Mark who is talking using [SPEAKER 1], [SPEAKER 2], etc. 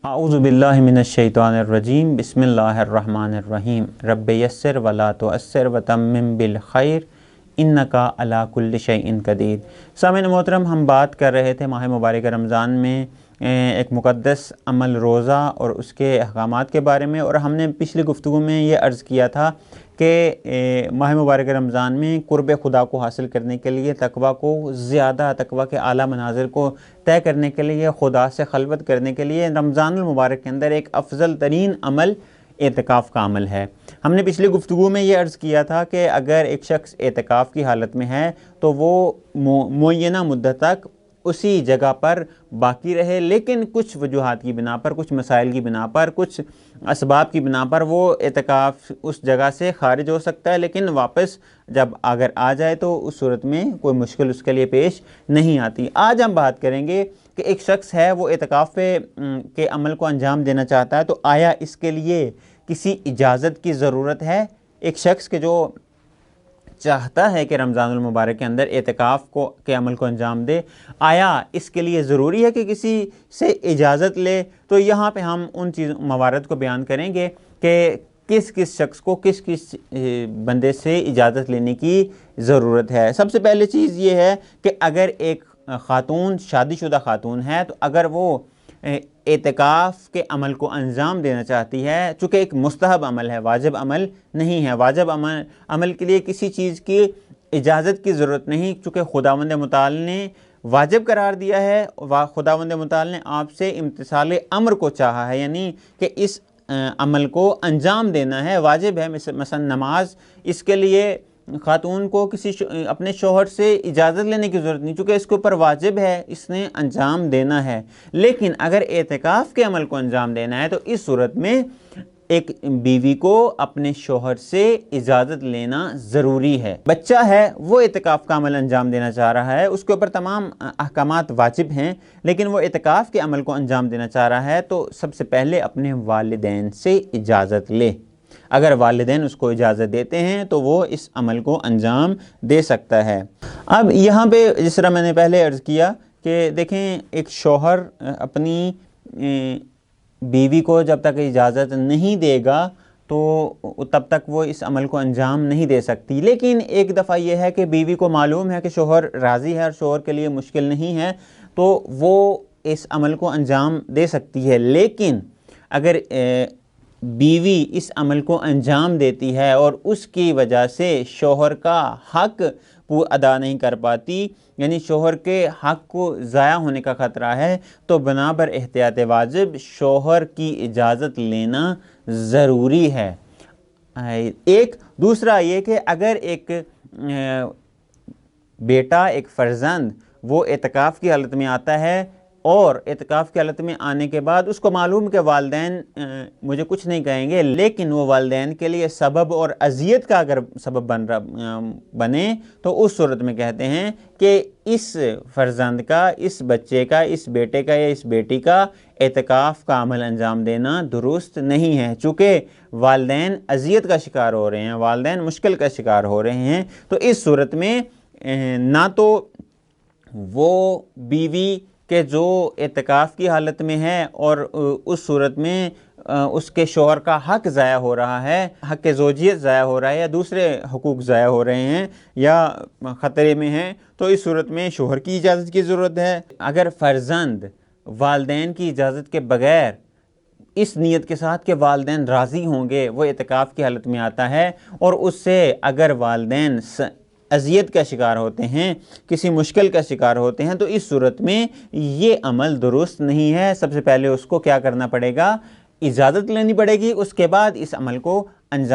[SPEAKER 1] औज़ुबिल्लाहि मिनश्शैतानिर्रजीम बिस्मिल्लाहिर्रहमानिर्रहीम रब्बि यस्सिर वला तुअस्सिर वतम्मिम बिल खैर इन्नका अला कुल्लि शैइन कदीर। सामीन मोहतरम, हम बात कर रहे थे माह मुबारक रमज़ान में एक मुक़द्दस अमल रोज़ा और उसके अहकामात के बारे में, और हमने पिछली गुफ्तगू में ये अर्ज़ किया था कि माह मुबारक रमज़ान में कुर्ब खुदा को हासिल करने के लिए, तकवा को ज़्यादा, तकवा के आला मनाज़िर को तय करने के लिए, खुदा से खलवत करने के लिए रमज़ानुल मुबारक के अंदर एक अफजल तरीन अमल एतिकाफ़ का अमल है। हमने पिछली गुफ्तगू में ये अर्ज़ किया था कि अगर एक शख्स एतिकाफ़ की हालत में है तो वो मुअय्यना मुद्दत तक उसी जगह पर बाकी रहे, लेकिन कुछ वजूहात की बिना पर, कुछ मसाइल की बिना पर, कुछ असबाब की बिना पर वो एतिकाफ़ उस जगह से ख़ारिज हो सकता है, लेकिन वापस जब अगर आ जाए तो उस सूरत में कोई मुश्किल उसके लिए पेश नहीं आती। आज हम बात करेंगे कि एक शख्स है, वो एतिकाफ़ के अमल को अंजाम देना चाहता है, तो आया इसके लिए किसी इजाज़त की ज़रूरत है? एक शख्स के जो चाहता है कि रमज़ानुल मुबारक के अंदर एतिकाफ़ के अमल को अंजाम दे, आया इसके लिए ज़रूरी है कि किसी से इजाज़त ले? तो यहाँ पे हम उन मवारद को बयान करेंगे कि किस किस शख्स को किस किस बंदे से इजाज़त लेने की ज़रूरत है। सबसे पहले चीज़ ये है कि अगर एक ख़ातून शादीशुदा ख़ातून है, तो अगर वो एतिकाफ़ के अमल को अंजाम देना चाहती है, चूँकि एक मुस्तहब अमल है, वाजिब अमल नहीं है, वाजिब अमल के लिए किसी चीज़ की इजाज़त की ज़रूरत नहीं, चूँकि खुदावंद मुताल ने वाजिब करार दिया है। खुदावंद मुताल ने आपसे इम्तिसाल अम्र को चाहा है, यानी कि इस अमल को अंजाम देना है, वाजिब है। मसलन नमाज, इसके लिए ख़ातून को किसी अपने शोहर से इजाज़त लेने की ज़रूरत नहीं, चूँकि इसके ऊपर वाजिब है, इसने अंजाम देना है। लेकिन अगर एतिकाफ़ के अमल को अंजाम देना है तो इस सूरत में एक बीवी को अपने शोहर से इजाज़त लेना ज़रूरी है। बच्चा है, वो एतिकाफ़ का अमल अंजाम देना चाह रहा है, उसके ऊपर तमाम अहकामात वाजिब हैं, लेकिन वो एतिकाफ़ के अमल को अंजाम देना चाह रहा है, तो सबसे पहले अपने वालिदैन से इजाज़त ले। अगर वालिदैन उसको इजाज़त देते हैं तो वो इस अमल को अंजाम दे सकता है। अब यहाँ पे जिस तरह मैंने पहले अर्ज़ किया कि देखें, एक शौहर अपनी बीवी को जब तक इजाज़त नहीं देगा तो तब तक वो इस अमल को अंजाम नहीं दे सकती। लेकिन एक दफ़ा ये है कि बीवी को मालूम है कि शौहर राज़ी है और शौहर के लिए मुश्किल नहीं है, तो वो इस अमल को अंजाम दे सकती है। लेकिन अगर बीवी इस अमल को अंजाम देती है और उसकी वजह से शौहर का हक़ अदा नहीं कर पाती, यानी शौहर के हक़ को ज़ाया होने का ख़तरा है, तो बनाबर एहतियात वाजिब शौहर की इजाज़त लेना ज़रूरी है। एक दूसरा ये कि अगर एक बेटा, एक फ़र्जंद, वो एतिकाफ़ की हालत में आता है और एतिकाफ़ की हालत में आने के बाद उसको मालूम कि वालिदैन मुझे कुछ नहीं कहेंगे, लेकिन वो वालिदैन के लिए सबब और अज़ियत का अगर सबब बने, तो उस सूरत में कहते हैं कि इस फ़र्जंद का, इस बच्चे का, इस बेटे का या इस बेटी का एतिकाफ़ का अमल अंजाम देना दुरुस्त नहीं है, चूँकि वालिदैन अज़ियत का शिकार हो रहे हैं, वालिदैन मुश्किल का शिकार हो रहे हैं। तो इस सूरत में ना तो वो बीवी कि जो एतिकाफ़ की हालत में है और उस सूरत में उसके शौहर का हक़ ज़ाया हो रहा है, हक़ ज़ौजियत ज़ाया हो रहा है, या दूसरे हुकूक ज़ाया हो रहे हैं या ख़तरे में हैं, तो इस सूरत में शौहर की इजाज़त की ज़रूरत है। अगर फ़र्जंद वालिदैन की इजाज़त के बग़ैर इस नीयत के साथ कि वालिदैन राज़ी होंगे वो एतिकाफ़ की हालत में आता है और उससे अगर वालिदैन अज़ियत का शिकार होते हैं, किसी मुश्किल का शिकार होते हैं, तो इस सूरत में ये अमल दुरुस्त नहीं है। सबसे पहले उसको क्या करना पड़ेगा? इजाज़त लेनी पड़ेगी, उसके बाद इस अमल को अंजाम